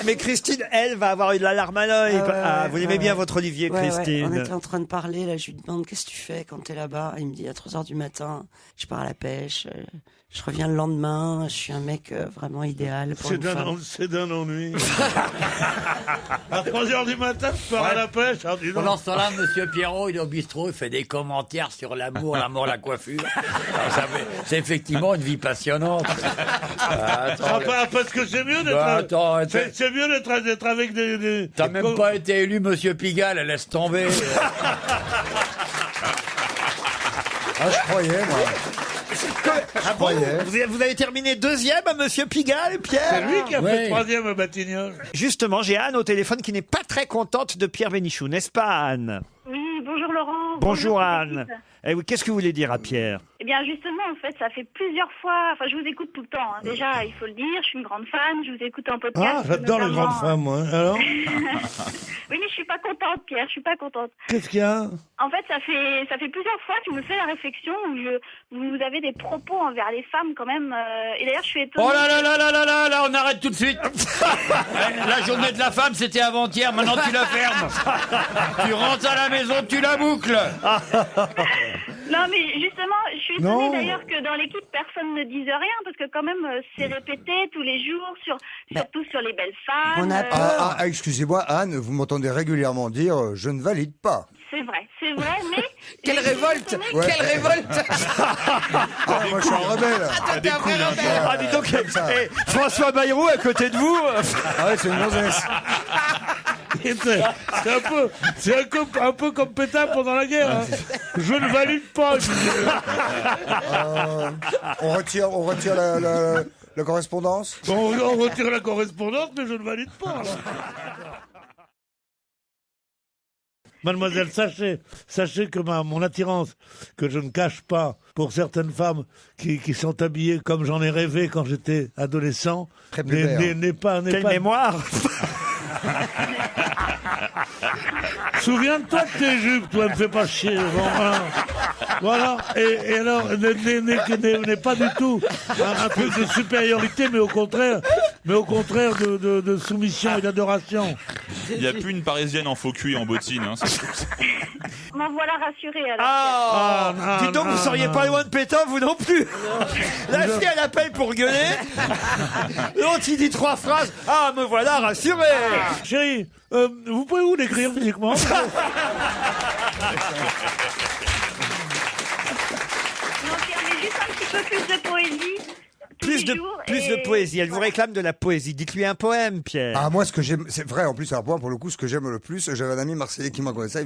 Mais Christine, elle, va avoir eu de la larme à l'œil. Vous l'aimez bien, votre Olivier, Christine. On était en train de parler, là, je lui demande qu'est-ce que tu fais quand t'es là-bas. Il me dit à 3h du matin, je pars à la pêche, je reviens le lendemain, je suis un mec vraiment idéal pour une femme. C'est d'un ennui. À 3h du matin, je pars à la pêche. Pendant ce temps-là, monsieur Pierrot, il est au bistrot, il fait des commentaires sur l'amour, la mort, la coiffure. C'est effectivement une vie passionnante. Parce que c'est mieux d'être c'est mieux d'être avec des... T'as même pas été élu monsieur Pigalle, laisse tomber. Ah, je croyais, moi. Vous avez terminé deuxième à Monsieur Pigalle, Pierre? C'est lui qui a fait troisième à Batignolles. Justement, j'ai Anne au téléphone qui n'est pas très contente de Pierre Bénichou, n'est-ce pas, Anne? Oui, bonjour Laurent. Bonjour Anne. Eh oui, qu'est-ce que vous voulez dire à Pierre? Eh bien justement, en fait, ça fait plusieurs fois, je vous écoute tout le temps. Déjà, il faut le dire, je suis une grande fan, je vous écoute en podcast. Ah, j'adore les grandes femmes, moi. Alors Oui, mais je suis pas contente, Pierre, je suis pas contente. Qu'est-ce qu'il y a? En fait, ça fait plusieurs fois que je me fais la réflexion où vous avez des propos envers les femmes quand même. Et d'ailleurs, je suis étonnée. Oh là, on arrête tout de suite. La journée de la femme, c'était avant-hier, maintenant tu la fermes. Tu rentres à la maison, tu la boucles. Non, mais justement, je suis étonnée d'ailleurs que dans l'équipe, personne ne dise rien, parce que quand même, c'est répété tous les jours, surtout sur les belles femmes. Excusez-moi, Anne, vous m'entendez régulièrement dire « je ne valide pas ». C'est vrai, mais... Quelle révolte! Ouais. Quelle révolte! Moi, je suis un rebelle. T'es un vrai rebelle! Ah, dis donc, François Bayrou à côté de vous. Ah ouais, c'est une gonzesse. C'est un peu comme Pétain pendant la guerre. Hein. Je ne valide pas. On retire la correspondance. On retire la correspondance, mais je ne valide pas. Alors. Mademoiselle, sachez que mon attirance, que je ne cache pas pour certaines femmes qui sont habillées comme j'en ai rêvé quand j'étais adolescent, n'est pas... Quelle mémoire. Souviens-toi de tes jupes, toi, me fais pas chier. Bon, voilà. Et alors, n'est pas du tout un truc de supériorité, mais au contraire de soumission et d'adoration. Il n'y a plus une Parisienne en faux cul et en bottines. Hein, M'en voilà rassurée alors. Dis donc, vous seriez pas loin de Pétain, vous non plus. La fille, elle appelle pour gueuler. L'autre, il dit 3 phrases. Ah, me voilà rassuré. Chérie, vous pouvez vous décrire physiquement? Non, Pierre, mais juste un petit peu plus de poésie. Plus de poésie. Elle vous réclame de la poésie. Dites-lui un poème, Pierre. Ah, moi, ce que j'aime, c'est vrai, en plus, à point, pour le coup, ce que j'aime le plus, j'avais un ami marseillais qui m'a connu ça,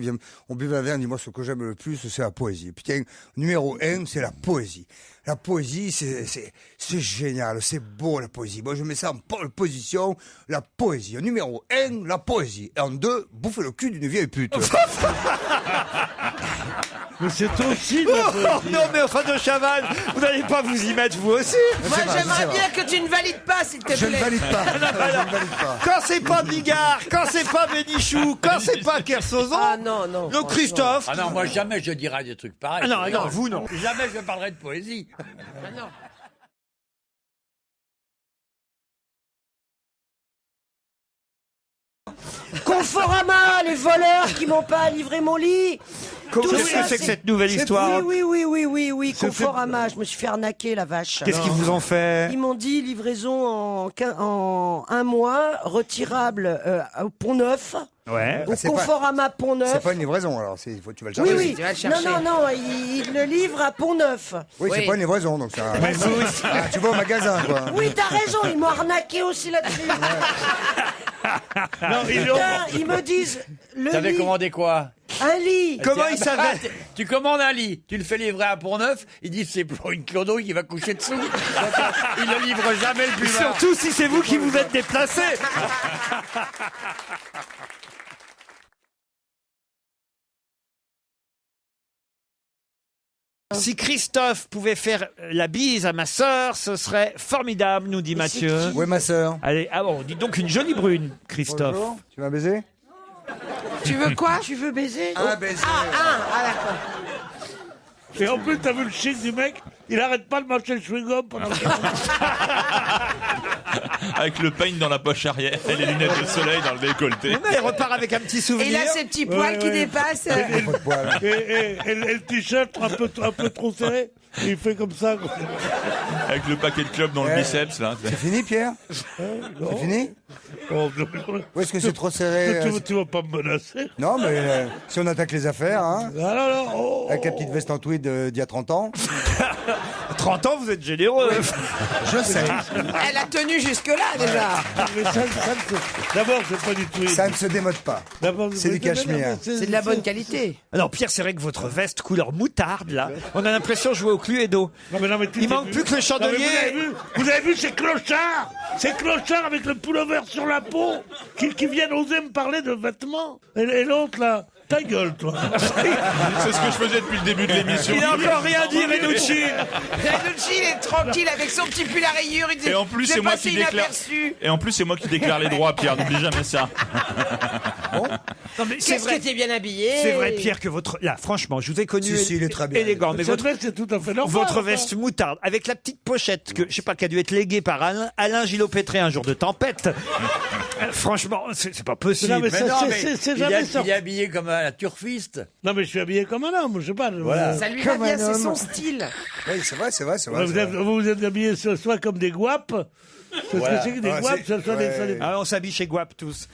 on buvait un verre, il dit, moi, ce que j'aime le plus, c'est la poésie. Et puis, tiens, numéro 1, c'est la poésie. La poésie, c'est génial, c'est beau, la poésie. Moi, je mets ça en position, la poésie. En numéro 1, la poésie. Et en 2, bouffer le cul d'une vieille pute. Mais c'est aussi de la poésie. Non, mais enfin, de Chaval, vous n'allez pas vous y mettre, vous aussi. Moi, j'aimerais bien que tu ne valides pas, s'il te plaît. Je ne valide pas. Je ne valide pas. Quand c'est pas Bigard, quand c'est pas Bénichou, quand c'est pas Kersozon. Ah non. Le Christophe. Ah non, moi jamais je dirais des trucs pareils. Ah non, vous non. Jamais je parlerai de poésie. Ah non. Conforama, les voleurs qui m'ont pas livré mon lit. Qu'est-ce que c'est que cette nouvelle histoire? Oui, Conforama, je me suis fait arnaquer, la vache. Qu'est-ce qu'ils vous ont fait? Ils m'ont dit livraison en 1 mois, retirable au Pont-Neuf. Ouais. Au Conforama Pont-Neuf. C'est pas une livraison, alors tu vas le chercher. Oui. Non, il le livre à Pont-Neuf. Oui, c'est pas une livraison, donc ça... tu vas au magasin, quoi. Oui, t'as raison, ils m'ont arnaqué aussi là-dessus. Non, Putain, ils me disent... T'avais commandé quoi? Un lit. Comment il savait? Tu commandes un lit, tu le fais livrer à Pont-Neuf, ils disent c'est pour une clodo qui va coucher dessous. Donc, il ne livre jamais le plus bas. Surtout si c'est vous qui vous êtes déplacé. Si Christophe pouvait faire la bise à ma sœur, ce serait formidable, nous dit Mathieu. Où est ma sœur? Allez, dites donc une jolie brune, Christophe. Bonjour. Tu m'as baisé? Tu veux quoi? Tu veux baiser? Ah, baiser. Ah, d'accord. Et en plus, t'as vu le chic du mec? il arrête pas de mâcher le chewing-gum pendant le Avec le peigne dans la poche arrière et les lunettes de soleil dans le décolleté. Il repart avec un petit Et souvenir. il a ses petits poils qui dépassent. et le t-shirt un peu trop serré. Et il fait comme ça. Avec le paquet de clubs dans le biceps, là. C'est fini, Pierre? C'est fini? Oh, Ou est-ce que c'est trop serré? tu vas pas me menacer? Non, mais si on attaque les affaires, hein, Ah là là, oh. avec la petite veste en tweed d'il y a 30 ans. 30 ans, vous êtes généreux. Je sais. Elle a tenu jusque-là déjà. Mais d'abord, c'est pas du tout. Ça ne se démode pas. D'abord, C'est du cachemire. C'est de la bonne qualité. Alors Pierre, c'est vrai que votre veste couleur moutarde, là, on a l'impression de jouer au Cluedo. Non, mais Il manque plus que le chandelier. Non, mais vous avez vu ces clochards? Ces clochards avec le pullover sur la peau qui viennent oser me parler de vêtements. Et l'autre, là, ta gueule, toi. C'est ce que je faisais depuis le début de l'émission. Il n'a encore rien dit, Renucci. Renucci, il est tranquille avec son petit pull à rayures. Il dit, Et en plus, je c'est vais moi passer qui déclare. inaperçu. Et en plus, c'est moi qui déclare les droits, Pierre. N'oublie jamais ça. Non, mais c'est Qu'est-ce vrai. que t'es bien habillé. C'est vrai, Pierre, que votre... Là, franchement, je vous ai connu Si, il est très bien. élégant, mais Cette veste, c'est tout à fait normal. votre enfin. veste moutarde, avec la petite pochette, que je sais pas, qui a dû être léguée par Alain Gillot-Pétré un jour de tempête. Franchement, c'est pas possible. Non, mais ça, c'est jamais ça. il est habillé comme un turfiste. Non, mais je suis habillé comme un homme, je sais pas. Ça lui va Comme bien, un c'est son homme. style. Oui, c'est vrai, c'est vrai, c'est vrai. Vous c'est vrai. vous êtes habillé soit comme des guapes. C'est ce que c'est que des Ah, guapes, c'est- soit des. Ah, on s'habille chez Guap tous.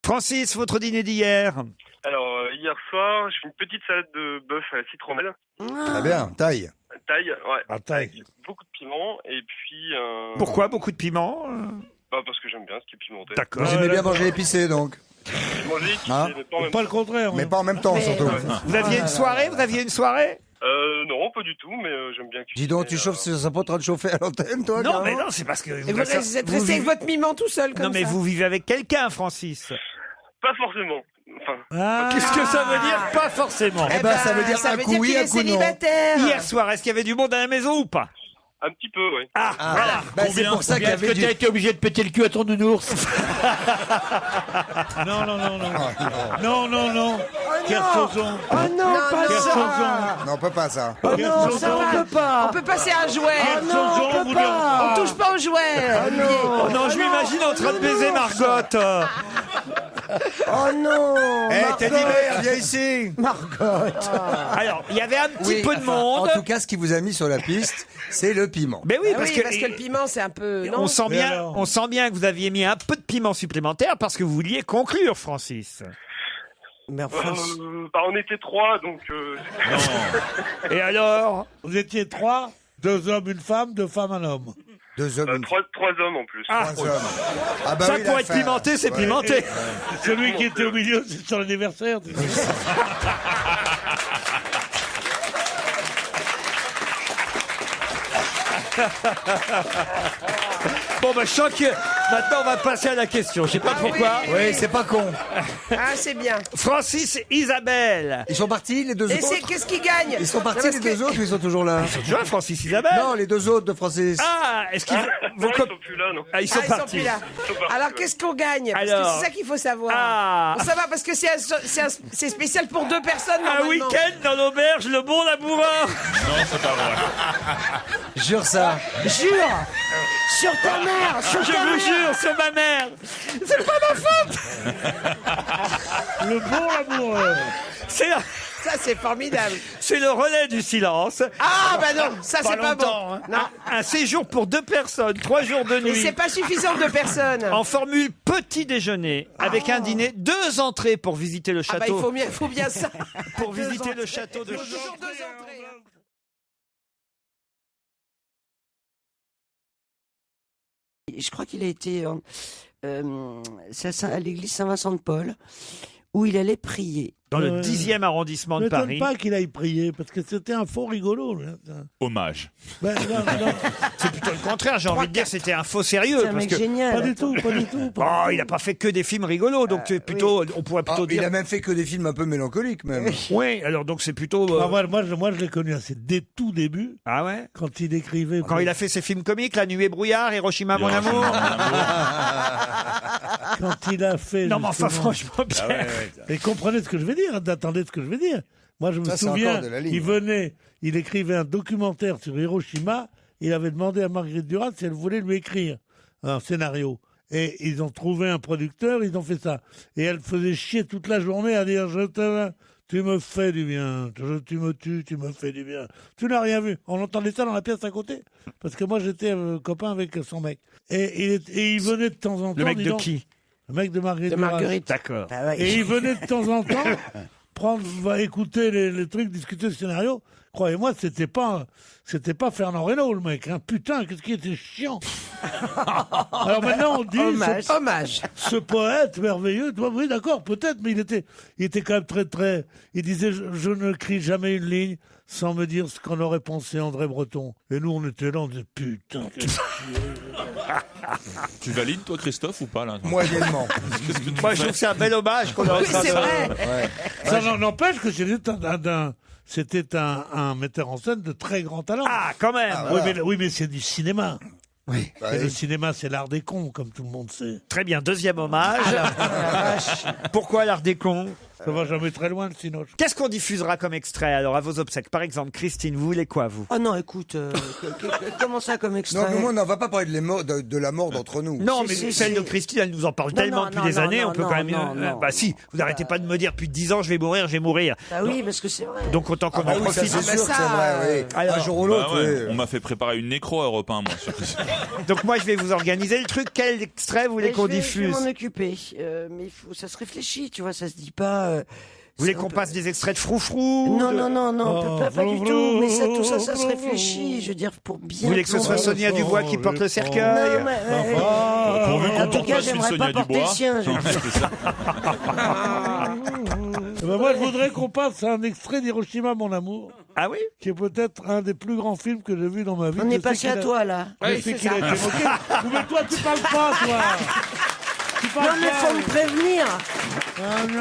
Francis, votre dîner d'hier. Alors, hier soir, j'ai fait une petite salade de bœuf à la citronnelle. Très bien, taille. Taille, ouais. Ah, taille. Avec beaucoup de piment. Et puis... Pourquoi beaucoup de piment Parce que j'aime bien ce qui est pimenté. D'accord. Vous aimez bien manger épicé, donc. J'ai mangé qui Hein mais pas en même Pas temps. le contraire. Mais hein. pas en même temps, surtout. Vous aviez une soirée Non, pas du tout, mais j'aime bien cuisiner. Dis donc, tu chauffes, ça pas en train de chauffer à l'antenne, toi? Non, carrément mais non, c'est parce que... Et vous êtes resté avec votre piment tout seul comme Non, mais ça. vous vivez avec quelqu'un, Francis. Pas forcément. Enfin, Ah. Qu'est-ce que ça veut dire? Pas forcément. Eh ben, ça veut dire un coup oui, qu'il un est coup non. célibataire. Hier soir, est-ce qu'il y avait du monde à la maison ou pas? un petit peu, oui. Ah, voilà. Bah, c'est pour ça qu'il y Est-ce que avait du... t'as été obligé de péter le cul à ton nounours? Non, non, non, non. Non, non, non. Kersozon. Oh non, pas Kersozon. Non, on peut pas, ça. Oh non, ça on peut pas. On peut passer un jouet. Kersozon, vous dire. On touche pas au jouet. Oh non, je m'imagine en train de baiser Margot. Oh non. Eh, Margot. Teddy Bear, viens ici. Alors, il y avait un petit Oui, peu de enfin, monde. En tout cas, ce qui vous a mis sur la piste, c'est le piment. Mais oui, Ah parce oui, que, parce que le piment, c'est un peu. Non. on sent Mais bien, alors on sent bien que vous aviez mis un peu de piment supplémentaire parce que vous vouliez conclure, Francis. Mais enfin, On était 3, donc... Et alors? Vous étiez 3, 2 hommes, une femme, 2 femmes, un homme. 2 hommes, une 3 hommes en plus. Ah, 3 hommes. Ah bah ça oui, pour la être fin. pimenté, c'est Ouais. pimenté. Celui qui était au milieu, c'est son anniversaire. Bon, bah, je sens que maintenant on va passer à la question. Je sais pas pourquoi. Oui, c'est pas con. Ah, c'est bien. Francis, Isabelle. Ils sont partis, les 2 Et autres? c'est qu'est-ce qui gagne? Ils sont partis, Non, parce les 2 que- autres, ou ils sont toujours là? Tu vois, Francis, Isabelle. Non, les 2 autres de Francis. Ah, est-ce qu'ils Non, vos ils cop- sont plus là, non. Ah, ils sont Ah, ils sont partis. plus là. sont partis, Alors, ouais. qu'est-ce qu'on gagne? Parce Alors. que c'est ça qu'il faut savoir. Ah. Faut savoir parce que c'est spécial pour 2 personnes. Un normalement. week-end dans l'auberge, le bon laboureur. Non, c'est pas vrai. Jure ça. jure sur ta mère, sur Je ta vous mère. jure sur ma mère. C'est pas ma faute. Le bon amoureux. C'est la- Ça, c'est formidable. c'est le relais du silence. Ah, bah non, ça, c'est pas bon. longtemps, hein. Non. Un séjour pour 2 personnes, 3 jours de Mais nuit. c'est pas suffisant de personnes. En formule petit déjeuner, avec un dîner, 2 entrées pour visiter le Ah, bah, château. faut bien ça. Pour visiter le château de Toujours 2 entrées. Hein. Je crois qu'il a été à l'église Saint-Vincent de Paul, où il allait prier. Dans le 10e arrondissement Ne de m'étonne Paris. pas qu'il aille prier, parce que c'était un faux rigolo. Là. Hommage. Ben, non, non, C'est plutôt le contraire, j'ai envie de dire, c'était un faux sérieux. C'est un Parce mec que... génial. pas du tout, pas du tout. Oh, il n'a pas fait que des films rigolos, donc c'est plutôt, on pourrait Ah, plutôt il dire. a même fait que des films un peu mélancoliques, même. Oui, alors donc c'est plutôt. Ah, moi, je l'ai connu à ses tout débuts, Ah ouais. quand il écrivait. Quand il a fait ses films comiques, La Nuit et brouillard, Hiroshima mon amour. quand il a fait. Non, mais enfin, justement- franchement, Pierre. Et comprenez ce que je vais dire, attendez ce que je vais dire. Moi, je me Ça, c'est souviens, encore de la ligne. il venait, il écrivait un documentaire sur Hiroshima. Il avait demandé à Marguerite Duras si elle voulait lui écrire un scénario. Et ils ont trouvé un producteur, ils ont fait ça. Et elle faisait chier toute la journée à dire tu me fais du bien, tu me tues, tu me fais du bien. Tu n'as rien vu. On entendait ça dans la pièce à côté. Parce que moi, j'étais copain avec son mec. Et il venait de temps en temps. Le mec dis de donc, qui? Le mec de Marguerite. De Duras. Marguerite. D'accord. Ah ouais. Et il venait de temps en temps va écouter les trucs, discuter le scénario. Croyez-moi, c'était pas Fernand Reynaud, le mec. Hein. Putain, qu'est-ce qui était chiant. Alors maintenant, on dit, Hommage. ce poète merveilleux, oui, d'accord, peut-être, mais il était quand même très, il disait, je ne crie jamais une ligne sans me dire ce qu'en aurait pensé André Breton. Et nous, on était là, on disait, putain, quel Tu valides, toi, Christophe, ou pas, là? Moyennement. Moi, je trouve que c'est un bel hommage qu'on a Oui, c'est vrai. Ça n'empêche que c'était un metteur en scène de très grand talent. Ah, quand même. Oui, mais c'est du cinéma. Oui. Et le cinéma, c'est l'art des cons, comme tout le monde sait. Très bien, deuxième hommage. Pourquoi l'art des cons? Ça va jamais très loin, le cinoche. Qu'est-ce qu'on diffusera comme extrait alors à vos obsèques? Par exemple, Christine, vous voulez quoi, vous? Oh non, écoute, comment ça comme extrait? Non, mais moi, on va pas parler de la mort d'entre nous. Non, mais si, celle si. de Christine, elle nous en parle Non, tellement non, depuis non, des non, années, non, on peut non, quand même... non. Bah si, vous n'arrêtez pas de me dire depuis 10 ans, je vais mourir, je vais mourir. Bah oui, parce que c'est vrai. Donc autant qu'on Ah en oui, ça, profite. c'est sûr que c'est vrai, oui. Alors, un jour ou Bah l'autre, ouais, oui. on m'a fait préparer une nécro à Europe 1, moi. Donc moi, je vais vous organiser le truc. Quel extrait vous voulez Mais qu'on je vais diffuse? m'en occuper. Mais ça se réfléchit, tu vois, ça se dit pas... Vous voulez qu'on passe des extraits de froufrou? Non, de- non, pas du tout. Mais tout ça se réfléchit. Je veux dire, pour bien. Vous voulez que ce soit Sonia Dubois qui porte le cercueil? Non, mais. Pourvu En qu'on tout porte cas, pas celui de j'aimerais pas Sonia porter Dubois. le sien. Non, c'est ça. Moi, je voudrais qu'on passe à un extrait d'Hiroshima, mon amour, Ah oui? qui est peut-être un des plus grands films que j'ai vu dans ma vie. On Je est sais passé qu'il à a- toi, là. Je sais qu'il a été moqué. Mais toi, tu parles pas, toi. Tu parles Non, mais pas. faut me prévenir. Ah, non.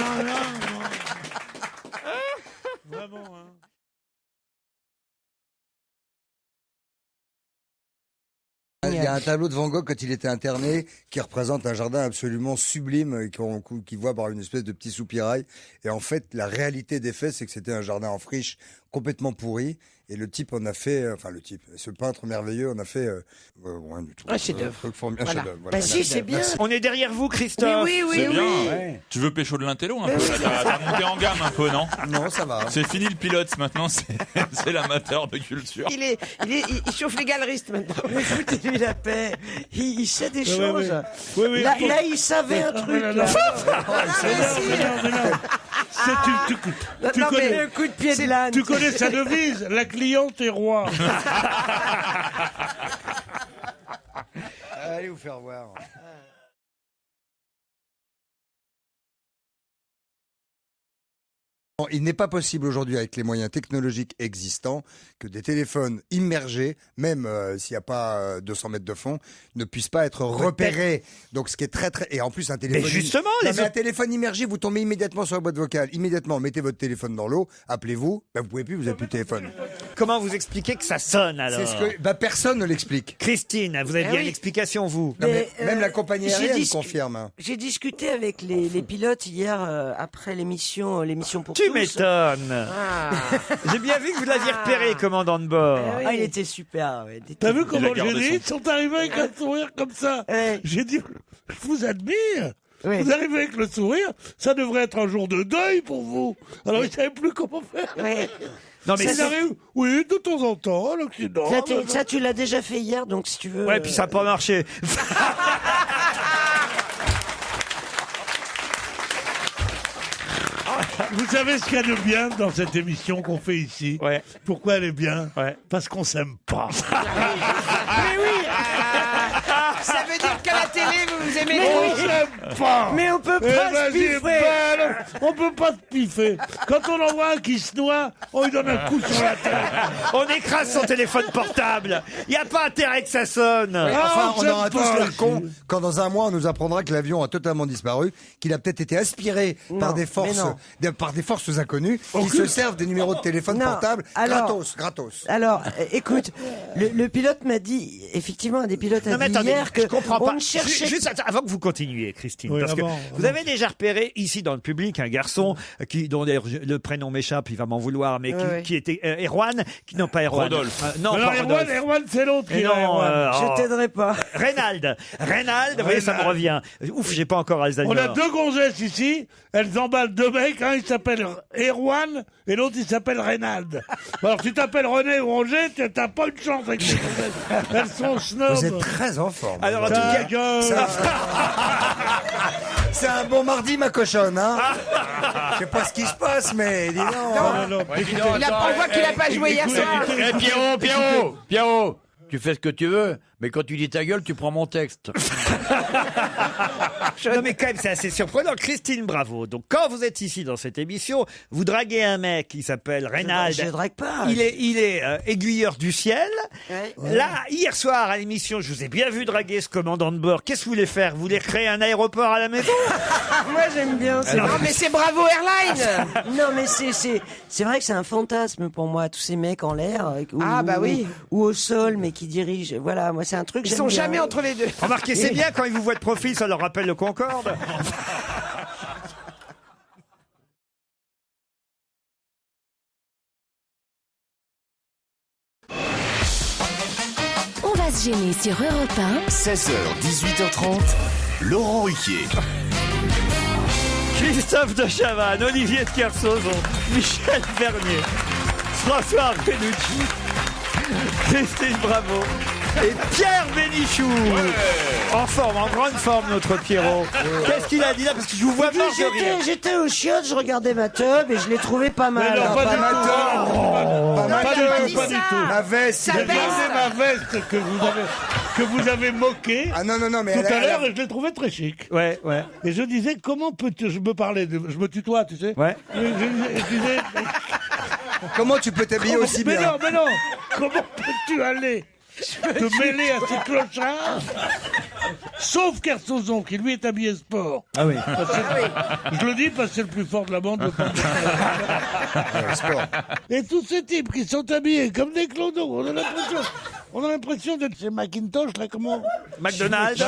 Vraiment, hein. Il y a un tableau de Van Gogh quand il était interné qui représente un jardin absolument sublime qui voit par une espèce de petit soupirail. Et en fait, la réalité des faits, c'est que c'était un jardin en friche complètement pourri. Et le type en a fait, ce peintre merveilleux en a fait rien du tout. Un chef-d'œuvre. Un Voilà. chef-d'œuvre, voilà. Bah si, c'est bien. On est derrière vous, Christophe. Mais oui, C'est oui, bien. oui. Tu veux pécho de l'intello un peu? là T'as monté en gamme un peu, non? Non, ça va. C'est fini le pilote, maintenant c'est l'amateur de culture. Il chauffe les galeristes maintenant. Mais foutez-lui la paix. Il sait des Oui, choses. oui. Là, il savait un truc. non, là. Mais non. Tu Non, connais- mais un coup de pied de l'âne. Tu connais sa devise, la cliente est roi. Allez vous faire voir. Il n'est pas possible aujourd'hui, avec les moyens technologiques existants, que des téléphones immergés, même s'il n'y a pas 200 mètres de fond, ne puissent pas être repérés. Donc, ce qui est très, très... Et en plus, un téléphone... Mais justement, Non, les mais un téléphone immergé, vous tombez immédiatement sur la boîte vocale. Immédiatement, mettez votre téléphone dans l'eau, appelez-vous, vous pouvez plus, vous n'avez plus de téléphone. Comment vous expliquez que ça sonne alors? C'est ce que... personne ne l'explique. Christine, vous avez Eh bien oui. l'explication, vous. Non, mais Mais, même la compagnie j'ai aérienne dit- confirme. Hein. J'ai discuté avec les pilotes hier après l'émission pour Tu tous. m'étonnes. Ah. J'ai bien vu que vous l'aviez repéré, commandant de bord. Ah, il était super. Ouais. T'as vu comment gardé j'ai dit? son- Ils sont arrivés avec un sourire comme ça. Ouais. J'ai dit, je vous admire. Ouais. Vous arrivez avec le sourire, ça devrait être un jour de deuil pour vous. Alors ils ne savaient plus comment faire. Ouais. Non mais Ils c'est- arrivent, oui, de temps en temps, à l'Occident. Ça, tu l'as déjà fait hier, donc si tu veux. Ouais, puis ça n'a pas marché. Vous savez ce qu'il y a de bien dans cette émission qu'on fait ici? Ouais. Pourquoi elle est bien? Ouais. Parce qu'on s'aime pas. Mais oui ça veut dire qu'à la télé, vous vous aimez On plus. s'aime pas. Mais on peut Eh pas se ben, piffer. ben, on peut pas se piffer. Quand on en voit un qui se noie, on lui donne un coup sur la tête. On écrase son téléphone portable. Il n'y a pas intérêt que ça sonne. Enfin, on s'aime aura tous pas, l'air ici. con quand dans un mois on nous apprendra que l'avion a totalement disparu, qu'il a peut-être été aspiré par des forces, par des forces inconnues qui se servent des numéros de téléphone Non. portable Alors- gratos. Alors, écoute, le pilote m'a dit, effectivement, un des pilotes a Non mais dit attendez, hier C'est-à-dire que Je comprends on pas. ne cherchait Juste avant que vous continuiez, Christine, Oui, parce que avant. vous avez déjà repéré ici dans le public un garçon dont d'ailleurs le prénom m'échappe, il va m'en vouloir, mais qui était Erwan, qui non pas Erwan. Rodolphe. Non, Mais pas non, Rodolphe. Erwan, c'est l'autre qui Et est non, Erwan. Je t'aiderai pas. Reynald, vous voyez, ça me revient. Ouf, j'ai pas encore Alzheimer. On a deux gonzesses ici, elles emballent deux mecs, un il s'appelle Erwan et l'autre il s'appelle Reynald. Alors si tu t'appelles René ou Roger, t'as pas une chance avec les gonzesses. Elles sont snobs. Vous êtes très en forme. Alors, en tout Ta cas, gueule. C'est un bon mardi, ma cochonne, hein. Je sais pas ce qui se passe, mais dis donc. Non, non, écoutez, On voit qu'il a pas joué hier soir. Eh, Pierrot, tu fais ce que tu veux, mais quand tu dis ta gueule, tu prends mon texte. non mais quand même, c'est assez surprenant. Christine Bravo. Donc, quand vous êtes ici dans cette émission, vous draguez un mec qui s'appelle Reynald. Je drague pas. Il est aiguilleur du ciel. Ouais. Là, hier soir à l'émission, je vous ai bien vu draguer ce commandant de bord. Qu'est-ce que vous voulez faire? Vous voulez créer un aéroport à la maison? Moi, j'aime bien ça. Non, mais c'est Bravo Airlines. Non, mais c'est vrai que c'est un fantasme pour moi, tous ces mecs en l'air. Ah, bah oui. Ou au sol, mais qui dirigent. Voilà, moi, c'est un truc. Ils j'aime sont bien. jamais entre les deux. Remarquez, c'est bien quand ils vous voient de profil, ça leur rappelle le Concorde. On va se gêner sur Europe 1. 16h, 18h30, Laurent Ruquier. Christophe de Chavannes, Olivier de Kersauzon, Michel Bernier, François Renucci, Christine Bravo et Pierre Bénichou. En forme, en grande forme, notre Pierrot. Qu'est-ce qu'il a dit là? Parce que je vous vois Puis mort de rire. j'étais aux chiottes, je regardais ma tub et je l'ai trouvé pas mal. Mais non, pas du tout. Pas mal. Pas pas du dit tout, pas du ça. tout. Ma veste. Ça il a- veste. Regardez ma veste que vous avez moquée Ah non, mais tout elle a- à l'heure et je l'ai trouvée très chic. Ouais. Et je disais, comment peux-tu... Je me tutoie, tu sais. Ouais. Je disais, Comment tu peux t'habiller aussi mais bien? non, comment peux-tu aller te mêler à ces clochards? Sauf Kersozon, qui lui est habillé sport. Ah oui. Je le dis parce que c'est le plus fort de la bande. Et tous ces types qui sont habillés comme des clodos, on a l'impression d'être chez Macintosh, là, comment? McDonald's.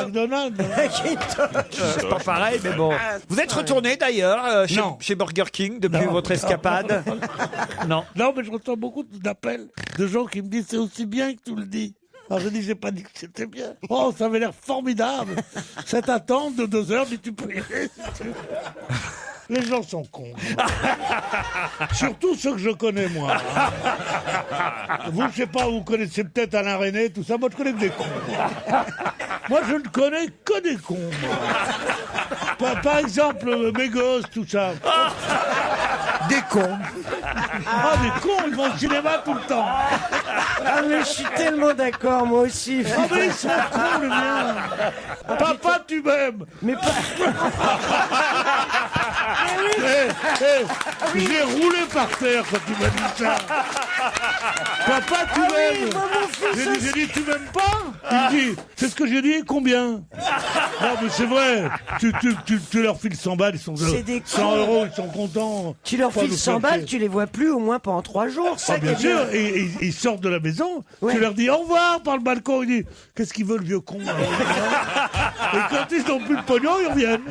C'est pas pareil, mais bon. Vous êtes retourné d'ailleurs Non. chez Burger King depuis Non. votre escapade? Non. Non, mais je reçois beaucoup d'appels de gens qui me disent c'est aussi bien que tu le dis. Alors je dis j'ai pas dit que c'était bien. Oh, ça avait l'air formidable. Cette attente de 2 heures, mais tu peux y aller si tu veux. Les gens sont cons. Surtout ceux que je connais, moi. Vous, je sais pas, vous connaissez peut-être Alain René, tout ça. Moi, je connais que des cons. Moi, je ne connais que des cons, moi. Par exemple, mes gosses, tout ça. Des cons. Ah, des cons, ils vont au cinéma tout le temps. Ah, mais je suis tellement d'accord, moi aussi. Ah, mais ils sont cons, les miens. Papa, tu m'aimes. Mais pas. J'ai roulé par terre quand tu m'as dit ça. Papa, tu m'aimes. moi, mon fils J'ai dit, tu m'aimes pas? Il me dit, c'est ce que j'ai dit, combien? Non, mais c'est vrai. Tu leur files 100 balles, ils sont C'est des 100 cons. euros, ils sont contents. Tu leur Pas files nous 100 faire balles, chier. tu les vois plus au moins pendant 3 jours. Ça Ah, bien qui est sûr, et ils sortent de la maison, Ouais. tu leur dis au revoir par le balcon, ils disent qu'est-ce qu'il veut le vieux con là Et quand ils n'ont plus de pognon, ils reviennent.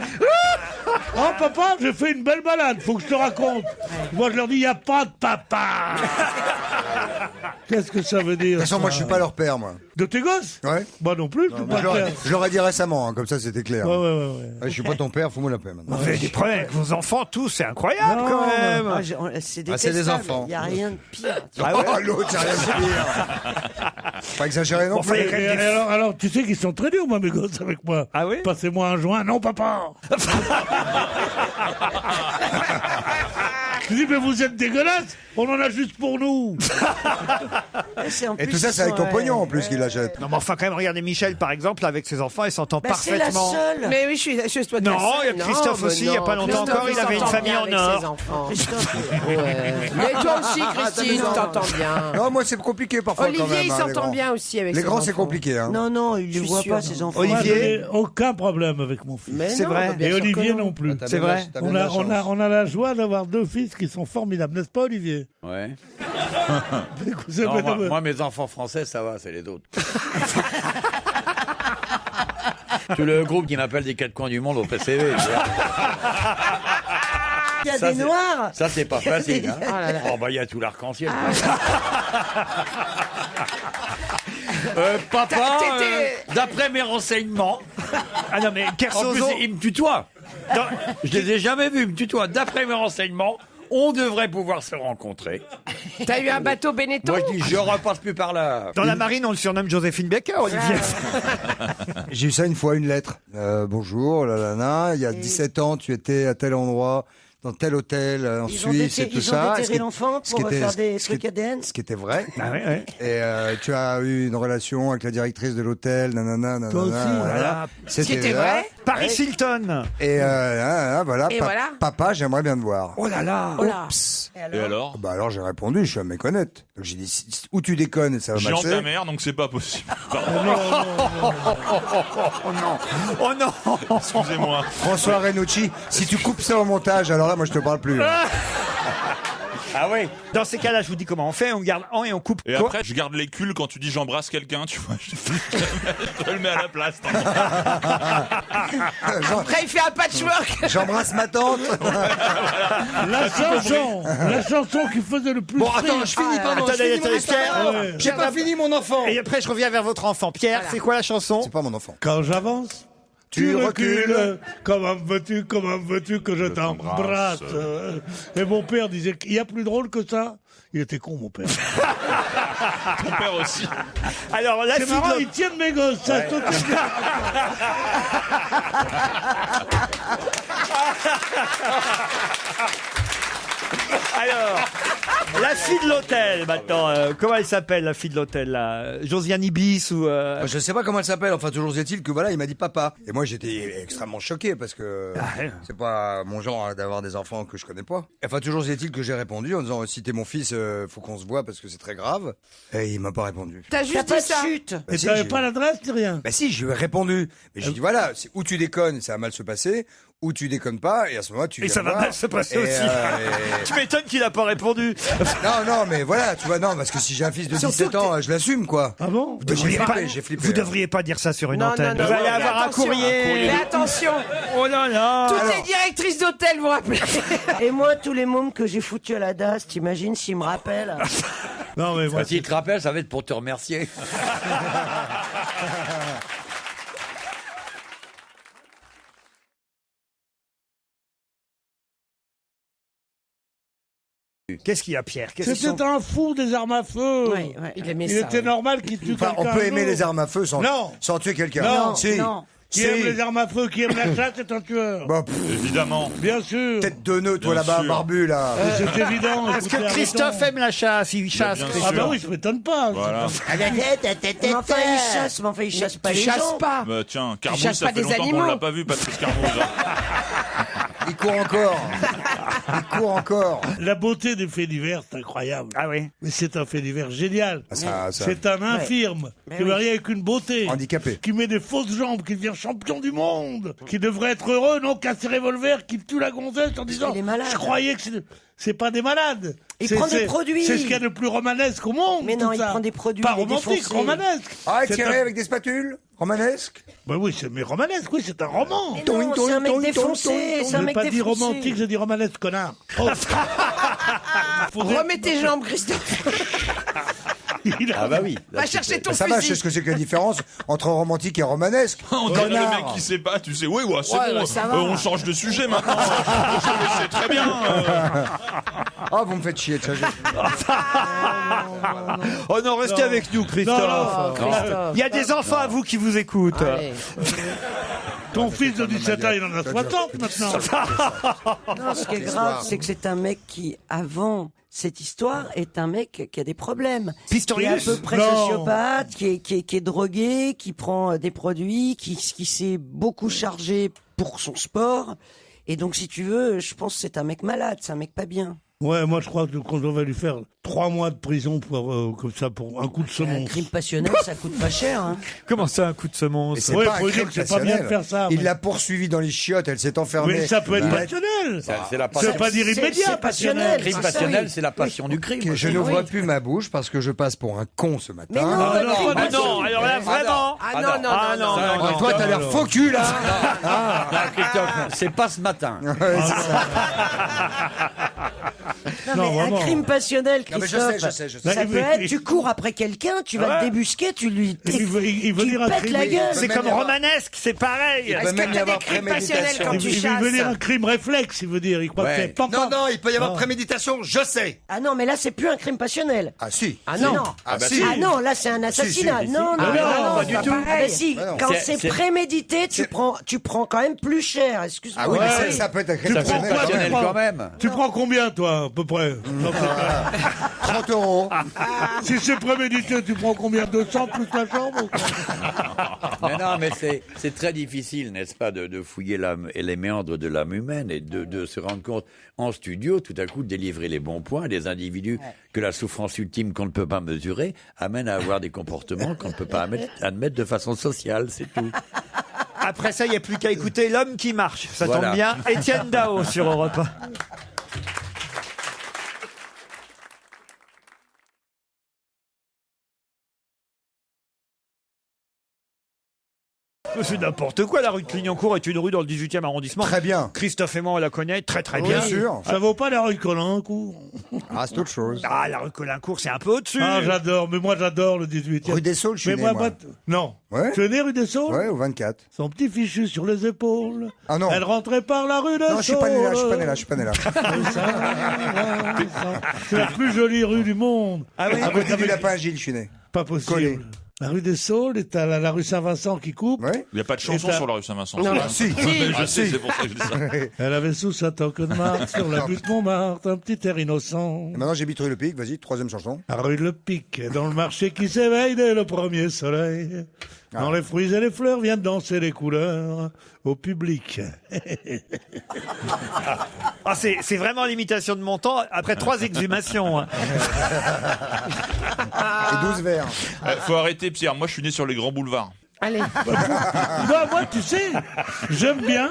Oh papa, j'ai fait une belle balade, faut que je te raconte. Moi je leur dis, il n'y a pas de papa. Qu'est-ce que ça veut dire? De toute façon, moi, je suis pas leur père, moi. De tes gosses? Ouais. Moi non plus, je suis Moi, pas je le leur- père. je leur ai dit récemment, hein, comme ça, c'était clair. Ouais. Je suis pas ton père, faut-moi la paix maintenant. Vous avez des problèmes avec vos enfants tous, c'est incroyable quand même. Ah, c'est Ah, c'est des détestable. enfants. Il n'y a rien de pire. Ah ouais. Oh, l'autre, j'ai rien à dire. Pas exagéré non Enfin, plus. il y a quand même des- Alors, tu sais qu'ils sont très durs, moi, mes gosses, avec moi. Ah oui? Passez-moi un joint. Non, papa. Je dis, mais vous êtes dégueulasse. On en a juste pour nous. Et tout ça, c'est avec ton pognon en plus qu'il l'achète. Non mais enfin quand même, regardez Michel par exemple avec ses enfants, il s'entend Bah, c'est la parfaitement. seule. Mais oui, je suis toi. Non, il y a Christophe aussi, il y a pas longtemps encore, il avait une famille en or. Ouais. Mais toi aussi, Christine, tu t'entends bien. Non, moi, c'est compliqué parfois quand Olivier, même. il hein, les s'entend grands. bien aussi avec Les ses grands, c'est enfants. compliqué. Hein. Non, il ne Je suis voit sûre, pas, ses non. enfants. Moi, je Olivier, n'ai aucun problème avec mon fils. Mais C'est non, vrai. bah, bien Et sûr que Olivier non. non plus. C'est vrai. T'as bien de la chance. On a la joie d'avoir 2 fils qui sont formidables, n'est-ce pas, Olivier? Ouais. C'est Non, pas- moi, mes enfants français, ça va, c'est les autres. Tout le groupe qui m'appelle des quatre coins du monde au PCV. Il y a Ça, des c'est- noirs. Ça, c'est pas facile. Hein. Oh là là. Oh, bah, il y a tout l'arc-en-ciel. Papa, d'après mes renseignements. Ah non, mais En plus, Kersozon. il me tutoie. Dans- Je les ai jamais vus, il me tutoie. D'après mes renseignements, on devrait pouvoir se rencontrer. T'as eu un bateau Benetton? Moi, je dis, je repasse plus par là. Dans la marine, on le surnomme Joséphine Baker, Olivier. J'ai eu ça une fois, une lettre. Bonjour, il y a 17 ans, tu étais à tel endroit, dans tel hôtel, en Suisse et tout ça. Ils ont déterré l'enfant pour faire des trucs ADN. Ce qui était vrai. Ah ouais, ouais. Et tu as eu une relation avec la directrice de l'hôtel, nanana, Toi aussi, nanana. voilà. C'était vrai? Paris Hilton. Et voilà, Et voilà. papa, j'aimerais bien te voir. Oh là là. Oh là. Et alors Bah alors j'ai répondu, je suis un mec honnête. Donc j'ai dit, où tu déconnes, ça va J'ai en ta marcher. mère, donc c'est pas possible. Pardon. Oh non. Excusez-moi. François Renucci, si tu coupes ça au montage, alors là, moi je te parle plus. Ah oui. Dans ces cas-là, je vous dis comment on fait. On garde en et on coupe. Et quoi. après, je garde les culs quand tu dis j'embrasse quelqu'un, tu vois. Je te le mets à la place. Après, il fait un patchwork. J'embrasse ma tante. La chanson qui faisait le plus Bon, rire. attends, je finis, pardon. Attendez, je finis mon histoire. Ouais. J'ai pas fini mon enfant. Et après, je reviens vers votre enfant. Pierre, Voilà. c'est quoi la chanson? C'est pas mon enfant. Quand j'avance, tu recules. Comment veux-tu que je t'embrasse? Et mon père disait qu'il y a plus drôle que ça. Il était con, mon père. Ton père aussi. Alors, la C'est fille marrant, de- ils tiennent mes gosses. Ça, tout est bien. Alors, la fille de l'hôtel, maintenant. Comment elle s'appelle, la fille de l'hôtel, là? Josiane Ibis ou... Je sais pas comment elle s'appelle, enfin toujours est-il que voilà, il m'a dit papa. Et moi j'étais extrêmement choqué parce que c'est pas mon genre hein, d'avoir des enfants que je connais pas. Enfin toujours est-il que j'ai répondu en disant si t'es mon fils, faut qu'on se voit parce que c'est très grave. Et il m'a pas répondu. T'as T'as juste pas dit de ça. chute. Bah, Et si, t'avais j'ai- pas l'adresse ni rien. Bah si, je lui ai répondu. Mais j'ai dit voilà, c'est où tu déconnes, ça va mal se passer, ou tu déconnes pas, et à ce moment-là tu Et viens ça me va voir. mal se passer Et, aussi. Tu m'étonnes qu'il a pas répondu. Non, mais voilà, tu vois, non, parce que si j'ai un fils de Surtout 17 ans, je l'assume, quoi. Ah bon? J'ai devriez pas- flippé, j'ai flippé. Vous devriez pas dire ça sur une Non, antenne. non, Vous allez non, avoir un attention. courrier. Mais attention, Oh là là. toutes les directrices d'hôtel vont appeler. Et moi, tous les mômes que j'ai foutus à la DAS, t'imagines s'ils me rappellent? Non, mais moi, S'il te rappelle, ça va être pour te remercier. Qu'est-ce qu'il y a, Pierre? Qu'est-ce qu'ils sont- c'était un fou des armes à feu. Ouais, ouais. Il aimait Il ça. était normal qu'il tue Enfin, on quelqu'un peut un aimer jour. les armes à feu sans, Non. sans tuer quelqu'un. Non, si. non. Qui Si. aime les armes à feu, qui aime la chasse, c'est un tueur. Bon, Évidemment. Bien sûr. tête de nœud, toi Bien là-bas, sûr. barbu, là. C'est évident. Parce que écoutez, Christophe arrêtons. aime la chasse, il chasse. bien Christophe. Ah bah oui, je m'étonne pas. Voilà. Mais enfin, il chasse pas Tu les chasses gens. pas. Bah tiens, Carmouze, chasses ça pas fait des longtemps qu'on animaux. l'a pas vu, Patrice Carmouze. Il court encore. Il court encore. La beauté des faits divers, c'est incroyable. Ah oui. Mais c'est un fait divers génial. Ça- C'est un infirme Mais qui oui. veut rien avec une beauté. Handicapé. Qui met des fausses jambes, qui devient champion du monde. Qui devrait être heureux, non qu'à ses revolvers, qui tue la gonzesse en disant qu'il est malade. je croyais que c'est pas des malades. Il C'est- prend des c'est- produits. C'est ce qu'il y a de plus romanesque au monde. Mais non, tout il ça. prend des produits, Pas il est romantique, défoncé. romanesque. Ah, C'est tiré un- avec des spatules romanesques. Bah oui, mais romanesque, oui, c'est un roman. Mais non, c'est un mec défoncé. Je C'est un n'ai mec pas dit défoncé. romantique, j'ai dit romanesque, connard. Oh. Faudrait- Remets tes jambes, Christophe. Il a- Ah bah oui. Va chercher ton Ça va, je sais fusil. ce que c'est que la différence entre romantique et romanesque. On dirait le Connard. mec qui sait pas, tu sais, oui, ouais, c'est Ouais, bon, ouais, ça va. on change de sujet maintenant. Je le sais très bien. Ah, vous me faites chier, ça. Oh non, restez avec nous, Christophe. Non, Christophe. Il y a des enfants à vous qui vous écoutent. Allez. Ton fils de 17 ans, il en a 60 maintenant. Non, ce qui est grave, c'est que c'est un mec qui, avant cette histoire, est un mec qui a des problèmes. Pistorius Qui est à peu près Non. sociopathe, qui est drogué, qui prend des produits, qui s'est beaucoup chargé pour son sport. Et donc, si tu veux, je pense que c'est un mec malade, c'est un mec pas bien. Ouais, moi je crois qu'on devrait lui faire 3 mois de prison pour comme ça pour un coup de Un semonce. crime passionnel, ça coûte pas cher. Hein. Comment ça, un coup de semonce? Mais c'est Ouais, pas faut un dire crime que c'est pas bien de passionnel. faire ça, Il mais- l'a poursuivie dans les chiottes, elle s'est enfermée. Mais ça peut être Bah, passionnel. C'est la Ça veut pas dire immédiat, c'est passionnel. crime c'est passionnel, ça, c'est la passion du crime. Je n'ouvre plus ma bouche parce que je passe pour un con ce matin. Mais non, Ah, non, Ah non, alors là, vraiment. Ah non, non, Ah non, non, non. non, non. Toi, t'as l'air faux cul, là. Non, Christophe, c'est pas ce matin. Ouais, c'est ça. Non, Non, mais vraiment. un crime passionnel, Non, mais Christophe. je sais. Là, Ça il peut veut- être, il- tu cours après quelqu'un, tu vas Ouais. le débusquer, tu lui Il veut tu dire un pètes crime. la gueule. C'est même comme y avoir- romanesque, c'est pareil. Il peut Est-ce même que y t'as avoir des crimes passionnels préméditation. quand Il tu veut chasses? dire un crime réflexe, il veut dire. Il croit Ouais. que c'est pas. Non, non, il peut y avoir Non. préméditation, je sais. Ah non, mais là, c'est plus un crime passionnel. Ah si. Ah non. Ah bah si. si. Ah non, là, c'est un assassinat. Si, si, si. Non, non, Ah non, non, pas c'est du tout. pareil. Ah bah si, Ah non. quand C'est- c'est prémédité, tu prends quand même plus cher. Excuse-moi. Ah oui, mais Ouais. ça peut être un crime Tu prends passionnel. quoi, Passionnel tu prends quand même. Tu prends combien, toi, à peu près? Non, c'est pas- 30 euros. Si c'est prémédité, tu prends combien? 200 plus la chambre ou quoi? Mais non, mais c'est très difficile, n'est-ce pas, de fouiller l'âme et les méandres de l'âme humaine et de se rendre compte en studio, tout à coup, de délivrer les bons points des individus que la souffrance ultime qu'on ne peut pas mesurer amène à avoir des comportements qu'on ne peut pas admettre de façon sociale, c'est tout. Après ça, il n'y a plus qu'à écouter L'homme qui marche. Ça Voilà. tombe bien. Étienne Dao sur Europe 1. C'est n'importe quoi, la rue de Clignancourt est une rue dans le 18e arrondissement. Très bien. Christophe et moi, on la connaît très très bien. Bien sûr. Ça vaut pas la rue Colincourt. Ah, c'est autre chose. Ah, la rue Colincourt, c'est un peu au-dessus. Ah, j'adore, mais moi j'adore le 18e. Rue des Saules, je suis Mais né, moi, moi. non. Ouais. Tu es né rue des Saules? Ouais, au 24. Son petit fichu sur les épaules. Ah non. Elle rentrait par la rue des Saules. Non, je suis pas né là, je suis pas né là, je suis pas né là. C'est la plus jolie rue du monde. Ah oui, À côté du lapin Gilles, je suis né. Pas possible. Collé. La rue des Saules est à la rue Saint-Vincent qui coupe. Ouais. Il n'y a pas de chanson Et t'as- sur la rue Saint-Vincent. Non. Ah si. Je sais, c'est pour ça que je dis ça. Elle avait sous sa toque de marque sur la butte Montmartre un petit air innocent. Et maintenant j'habite rue Le Pic, vas-y, troisième chanson. La rue Le Pic, dans le marché qui s'éveille dès le premier soleil. Dans les fruits et les fleurs viennent danser les couleurs au public. Ah, c'est vraiment l'imitation de mon temps après 3 exhumations. hein. Et 12 verres. Faut arrêter, Pierre. Moi, je suis né sur les grands boulevards. Allez. Moi, tu sais, j'aime bien.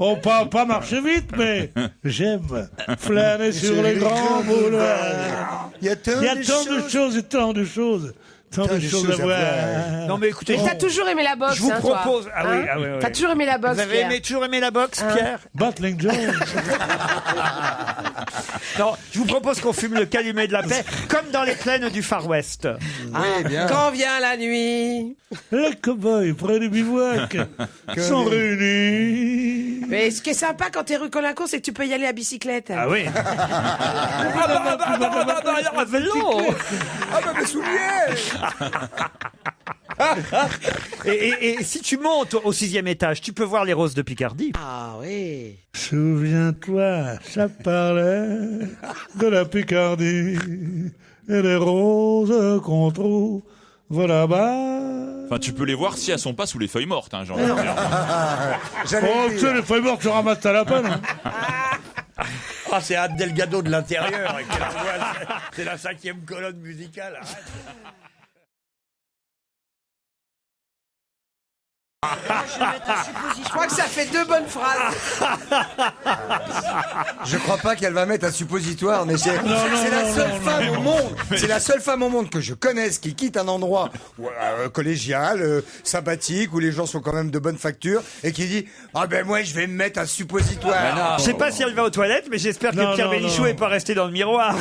Oh, pas marcher vite, mais j'aime flâner sur les grands boulevards. Il y a tant Il y a tant de choses et tant de choses. Tant de choses à voir. Non, mais écoutez, Mais t'as toujours aimé la boxe, je vous hein, toi. propose. Ah oui, Hein ah oui, oui. T'as toujours aimé la boxe, Vous avez Pierre. toujours aimé la boxe, Pierre Battling Jones. Non, je vous propose qu'on fume le calumet de la paix, comme dans les plaines du Far West. Oui, bien. Quand vient la nuit. Les cow-boys près du bivouac sont réunis. Mais ce qui est sympa quand t'es rue Colincourt, c'est que tu peux y aller à bicyclette. Ah oui. À vélo. Ah bah mes souliers. Et si tu montes au 6e étage, tu peux voir les roses de Picardie. Ah oui. Souviens-toi, ça parlait de la Picardie et des roses qu'on trouve là-bas. Enfin, tu peux les voir si elles sont pas sous les feuilles mortes, hein, j'ai envie de dire. J'allais Oh, le tu sais, dire. les feuilles mortes, tu ramasses à la peine. Hein. Ah, c'est Anne Delgado de l'intérieur. et quelle angoisse. C'est la 5e colonne musicale. Arrête. Je crois que ça fait 2 bonnes phrases. Je crois pas qu'elle va mettre un suppositoire, mais c'est non, la non, seule non, femme au monde. C'est la seule femme au monde que je connaisse qui quitte un endroit collégial, sympathique, où les gens sont quand même de bonne facture, et qui dit ah ben moi je vais me mettre un suppositoire. Je sais pas si elle va aux toilettes, mais j'espère que Non, Pierre non, Bénichou non. est pas resté dans le miroir.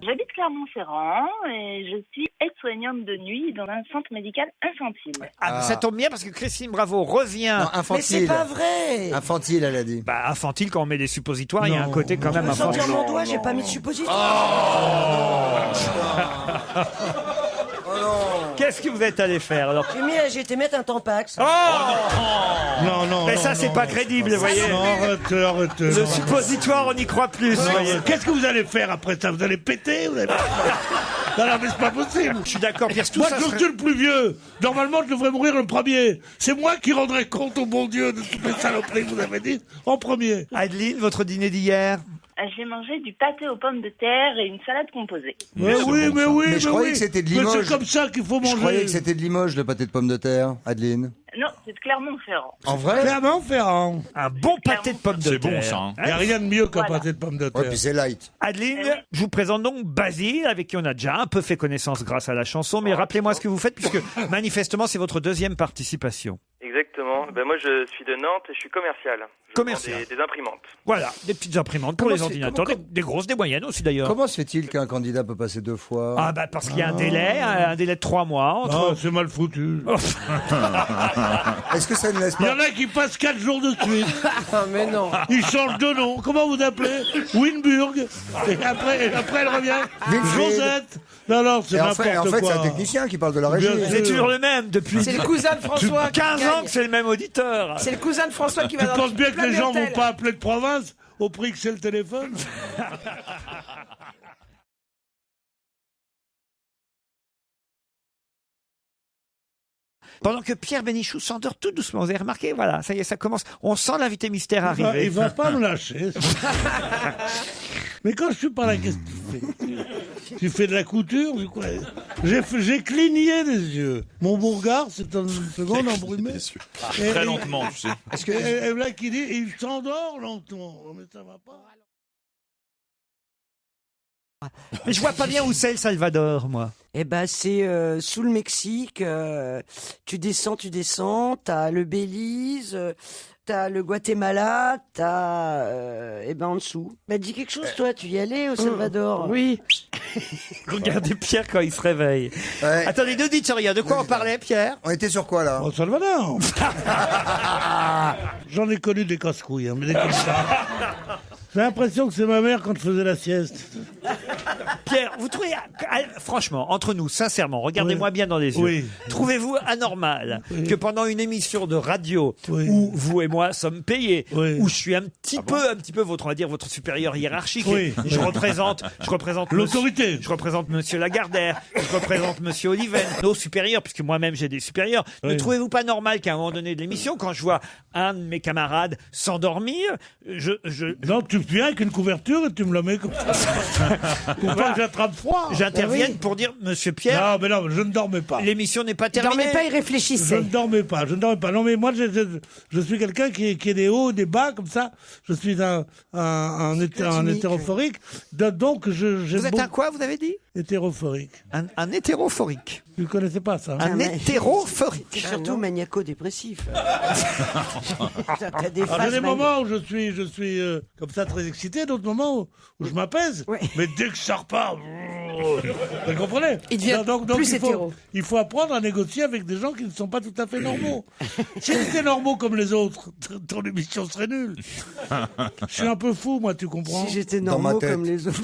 J'habite Clermont-Ferrand et je suis aide-soignante de nuit dans un centre médical infantile. Ah, ça tombe bien parce que Christine Bravo revient. Non, Mais infantile. c'est pas vrai. Infantile, elle a dit. Bah, infantile, quand on met des suppositoires, il y a un côté quand même Je veux infantile. sentir mon doigt, j'ai pas mis de suppositoire. Qu'est-ce que vous êtes allé faire alors? J'ai été mettre un tampax. Non, non. Mais non, ça, c'est non. pas crédible, vous voyez. Non, arrêtez. Le non. suppositoire, on n'y croit plus, vous voyez. Qu'est-ce que vous allez faire après ça? Vous allez péter? Vous allez... Non, mais c'est pas possible. Je suis d'accord, Pierre. Tout Moi, ça je serait- suis le plus vieux. Normalement, je devrais mourir le premier. C'est moi qui rendrai compte au bon Dieu de toutes les saloperies que vous avez dites en premier. Adeline, votre dîner d'hier? J'ai mangé du pâté aux pommes de terre et une salade composée. Mais oui, mais oui, Mais je croyais que c'était de Mais Limoges. c'est comme ça qu'il faut Je manger. croyais que c'était de Limoges, le pâté de pommes de terre, Adeline. Non, c'est de Clermont-Ferrand. En vrai? Clermont-Ferrand. Un bon pâté de pommes de terre. C'est bon, ça. Hein. Il n'y a rien de mieux qu'un Voilà. pâté de pommes de Ouais, terre. puis c'est light. Adeline, je vous présente donc Basile, avec qui on a déjà un peu fait connaissance grâce à la chanson. Mais rappelez-moi ce que vous faites, puisque manifestement, c'est votre deuxième participation. Exactement. Ben moi, je suis de Nantes et je suis commercial. Je Commercial. vends des imprimantes. Voilà, des petites imprimantes pour Comment les c'est- ordinateurs, comment- des grosses, des moyennes aussi d'ailleurs. Comment se fait-il qu'un candidat peut passer 2 fois? Ah bah parce qu'il y a un délai de 3 mois entre... Non, c'est mal foutu. Est-ce que ça ne laisse Il y pas? en a qui passent 4 jours de suite. Ah, mais non. Ils changent de nom. Comment vous appelez? Winburg. Et après, elle revient. Wilfried. Josette. Non, c'est Et en n'importe fait, quoi. c'est un technicien qui parle de la régie. Bien C'est sûr. toujours le même depuis C'est le cousin de François. qui 15 gagne. ans que c'est le même auditeur. C'est le cousin de François qui va Tu dans penses bien que plein les gens d'hôtels. vont pas appeler de province au prix que c'est le téléphone? Pendant que Pierre Bénichou s'endort tout doucement, vous avez remarqué, voilà, ça y est, ça commence. On sent l'invité mystère arriver. Il va pas me lâcher. Mais quand je suis pas là, qu'est-ce que tu fais? Tu fais de la couture, du quoi? J'ai cligné des yeux. Mon regard, c'est une seconde embrumé. Bien sûr. Et- Très et- lentement, tu sais. Et là qui dit, il s'endort lentement. Mais ça va pas. Mais je vois pas bien où c'est le Salvador, moi. Eh ben, c'est sous le Mexique. Tu descends. T'as le Belize, t'as le Guatemala, t'as en dessous. Bah, dis quelque chose, toi. Tu y allais au Salvador? Oui. Regardez Pierre quand il se réveille. Ouais. Attendez, ne dites rien. De quoi on parlait, Pierre? On était sur quoi, là? Au Salvador. J'en ai connu des casse-couilles, hein, mais des comme ça. J'ai l'impression que c'est ma mère quand je faisais la sieste. Pierre, vous trouvez, franchement, entre nous, sincèrement, regardez-moi bien dans les yeux. Oui. Trouvez-vous anormal que pendant une émission de radio Oui. où vous et moi sommes payés, Oui. où je suis un petit peu votre, on va dire, votre supérieur hiérarchique, Oui. et je représente L'autorité. Je représente Monsieur Lagardère, je représente Monsieur Oliven, nos supérieurs, puisque moi-même j'ai des supérieurs. Ne Oui. trouvez-vous pas normal qu'à un moment donné de l'émission, quand je vois un de mes camarades s'endormir, Non, tu viens avec une couverture et tu me la mets comme ça. Pour pas que j'attrape froid. j'intervienne pour dire, Monsieur Pierre, Non, mais non, je ne dormais pas. l'émission n'est pas Il terminée. dormait pas, il Je réfléchissait. ne dormais pas. Non, mais moi, je suis quelqu'un qui est des hauts, des bas, comme ça. Je suis un hétérophorique. Donc, Vous êtes un quoi, vous avez dit? hétérophorique. Un hétérophorique. Tu ne connaissais pas ça? Un mais- hétérophorique. T'es surtout maniaco-dépressif. T'as des Alors, il y a phases des moments où je suis comme ça très excité, d'autres moments où je m'apaise. Ouais. Mais dès que ça repart, vous comprenez? Il devient plus hétéro. Il faut apprendre à négocier avec des gens qui ne sont pas tout à fait normaux. Si j'étais normaux comme les autres, ton émission serait nulle. Je suis un peu fou, moi, tu comprends? Si j'étais Dans ma normaux tête. comme les autres.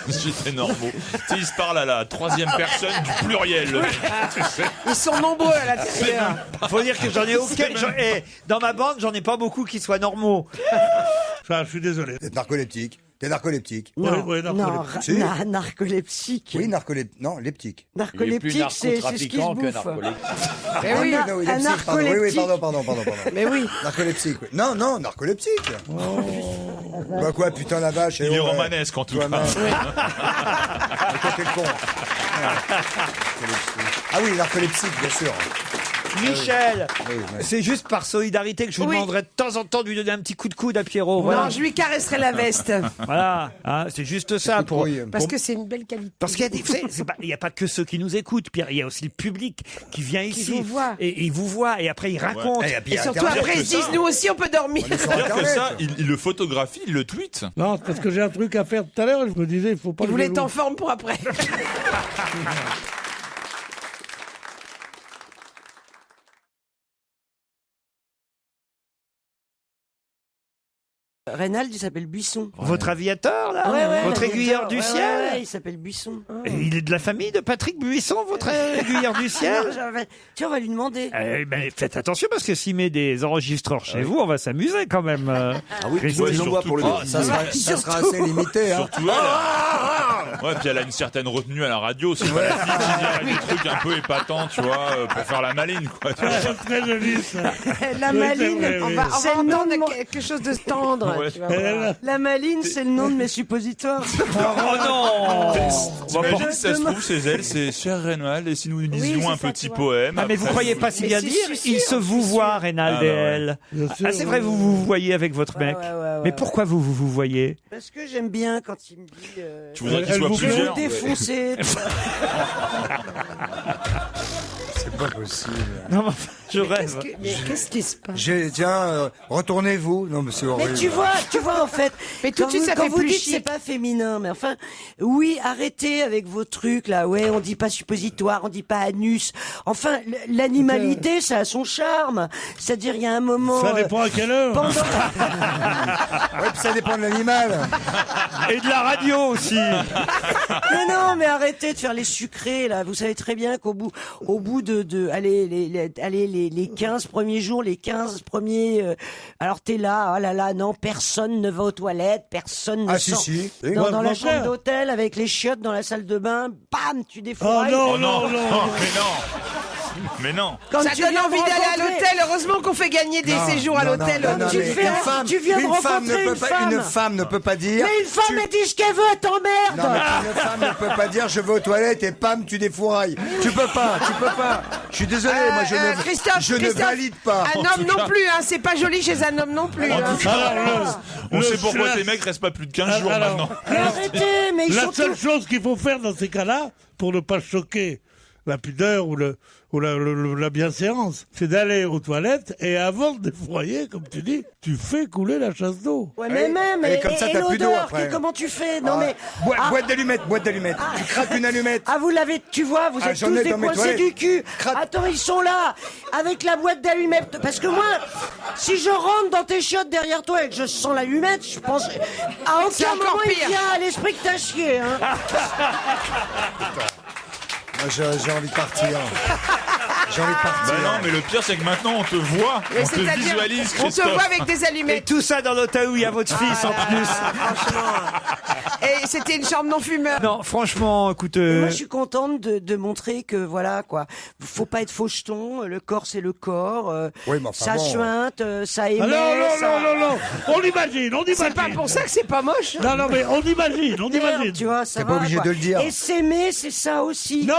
J'étais normaux. Tu sais, ils se parlent à la troisième personne du pluriel. Tu sais. Ils sont nombreux à l'intérieur. Faut dire que j'en ai aucun. Dans ma bande, j'en ai pas beaucoup qui soient normaux. Enfin, je suis désolé. T'es narcoleptique. T'es narcoleptique. Non, oui, non, narcoleptique. Oui, non, leptique. Il est plus Narcoleptique, c'est ce qui se narcotrafiquant que bouffe. narcoleptique. Mais oui. Non, oui, un leptique, pardon. Oui, narcoleptique. pardon. Mais oui. Narcoleptique, oui. Non, narcoleptique. Bah quoi, putain la vache. Il est romanesque en tout cas. toi-même. Mais toi, t'es le con. Ah oui, narcoleptique, bien sûr. Michel, Oui, c'est juste par solidarité que je vous Oui. demanderai de temps en temps de lui donner un petit coup de coude à Pierrot. Voilà, Non, je lui caresserai la veste. voilà. Hein, c'est juste ça. Coup de Pour... couille. Parce que c'est une belle qualité. Parce qu'il y a des, vous savez, il n'y a pas que ceux qui nous écoutent, Pierre. Il y a aussi le public qui vient ici vous voit. et il vous voit et après il raconte. Et puis, Et surtout Internet, après, ils se disent, nous aussi, on peut dormir. on est sur Dire que Internet. ça, il le photographie, il le tweet. Non, c'est parce que j'ai un truc à faire tout à l'heure et je me disais, il faut pas Il le voulait être délouer. en forme pour après. Reynald, il s'appelle Buisson. Votre aviateur, là Ouais, votre aiguilleur l'aviateur. du Ouais, ciel ouais, il s'appelle Buisson. Et il est de la famille de Patrick Buisson, votre aiguilleur du ciel Tiens, on va lui demander. Faites attention, parce que s'il met des enregistreurs chez vous, on va s'amuser quand même. Ah oui, Christine. ils l'envoient pour le ça sera assez limité. Hein. Surtout elle. Ouais, puis elle a une certaine retenue à la radio. C'est pas la fille qui dirait des trucs un peu épatants, tu vois, pour faire la maline, quoi. Tu vois. C'est très joli, ça. La Oui, maline, c'est vrai, On oui. va C'est le nom entendre de mon- quelque chose de tendre. Ouais. tu vas voir. La maline, c'est le nom de mes suppositoires. Oh non T'imagines, si ça se trouve chez elle, c'est cher Reynald, et si nous disions c'est un ça, petit tu vois. poème. Ah, mais vous après, croyez pas si Mais bien si, dire si, Ils si, se vous voient, Reynald Ah, et bah ouais. elle. Bien sûr, Ah, c'est vrai, vous vous voyez avec votre Ouais, mec. ouais, ouais, Mais ouais, pourquoi vous voyez Parce que j'aime bien quand il me dit. Tu voudrais qu'il Elle soit vous Je vais plusieurs vous défoncer. C'est pas possible. Non, mais enfin, je rêve. Mais qu'est-ce qui se passe? Tiens, retournez-vous. Non, mais c'est horrible. Mais tu vois en fait. Mais tout de suite, ça quand fait vous plus dites chic. c'est pas féminin, mais enfin, oui, arrêtez avec vos trucs là. Ouais, on dit pas suppositoire, on dit pas anus. Enfin, l'animalité, ça a son charme. C'est-à-dire, il y a un moment. Ça dépend à quelle heure. pendant- Ouais, puis ça dépend de l'animal. Et de la radio aussi. Mais non, mais arrêtez de faire les sucrés là. Vous savez très bien qu'au bout de allez les 15 premiers jours, les 15 premiers alors t'es là, oh là là, non, personne ne va aux toilettes, personne ne Ah, sort si. dans la Moi, chambre frère. d'hôtel avec les chiottes dans la salle de bain, bam, tu Oh défourailles. non, Oh non, non, non. oh, mais non. Mais non. Quand Ça tu donne viens de envie d'aller à rencontrer- l'hôtel. Heureusement qu'on fait gagner des séjours à l'hôtel. Non, Tu mais fais- tu viens de une femme rencontrer ne peut une pas, femme. une femme ne peut pas dire. Mais une femme, elle dit ce qu'elle veut, elle t'emmerde. Non, mais une femme ne peut pas dire je vais aux toilettes et pam, tu défourailles. Tu peux pas. Je suis désolé, moi Christophe, je ne Christophe, valide pas. Un homme non plus, hein. C'est pas joli chez un homme non plus. En hein. tout cas, Alors, on le sait pourquoi slash- tes mecs restent pas plus de 15 jours Alors, maintenant. Mais arrêtez, mais ils La sont seule tous... chose qu'il faut faire dans ces cas-là, pour ne pas choquer la pudeur ou la bienséance, c'est d'aller aux toilettes et avant de défroyer, comme tu dis, tu fais couler la chasse d'eau. Ouais, mais même, Et comme ça, t'as plus d'eau l'odeur, après. comment tu fais? Non, mais... Ah. Boîte d'allumettes. Tu craques une allumette. Ah, vous l'avez, tu vois, vous Ah, êtes j'en tous ai dans mes décoincés toilettes. du cul. Crac. Attends, ils sont là, avec la boîte d'allumettes. Parce que moi, si je rentre dans tes chiottes derrière toi et que je sens l'allumette, je pense, à C'est aucun encore moment il pire. vient à l'esprit que t'as chié, hein. Moi, j'ai envie de partir. J'ai envie de partir. Bah non, mais le pire, c'est que maintenant, on te voit, Mais on te c'est-à-dire, visualise, on te Christophe. voit avec des Et allumettes. tout ça dans l'hôtel où il y a votre fils en plus. Et c'était une chambre non fumeur. Non, franchement, écoute. Moi, je suis contente de montrer que, voilà, quoi. Faut pas être faucheton, le corps, c'est le corps. Oui, mais enfin ça bon. suinte, ça émet. Ah non, ça... non. On imagine. C'est pas pour ça que c'est pas moche. Non, mais on imagine. Tu vois, ça T'es va, pas obligé quoi. de le dire. Et s'aimer, c'est ça aussi. Non.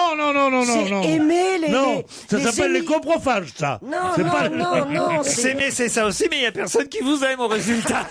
C'est aimer les... Non, ça les s'appelle les aimer. coprophages, ça. Non, C'est non, pas- non, c'est... S'aimer, c'est ça aussi, mais il n'y a personne qui vous aime au résultat.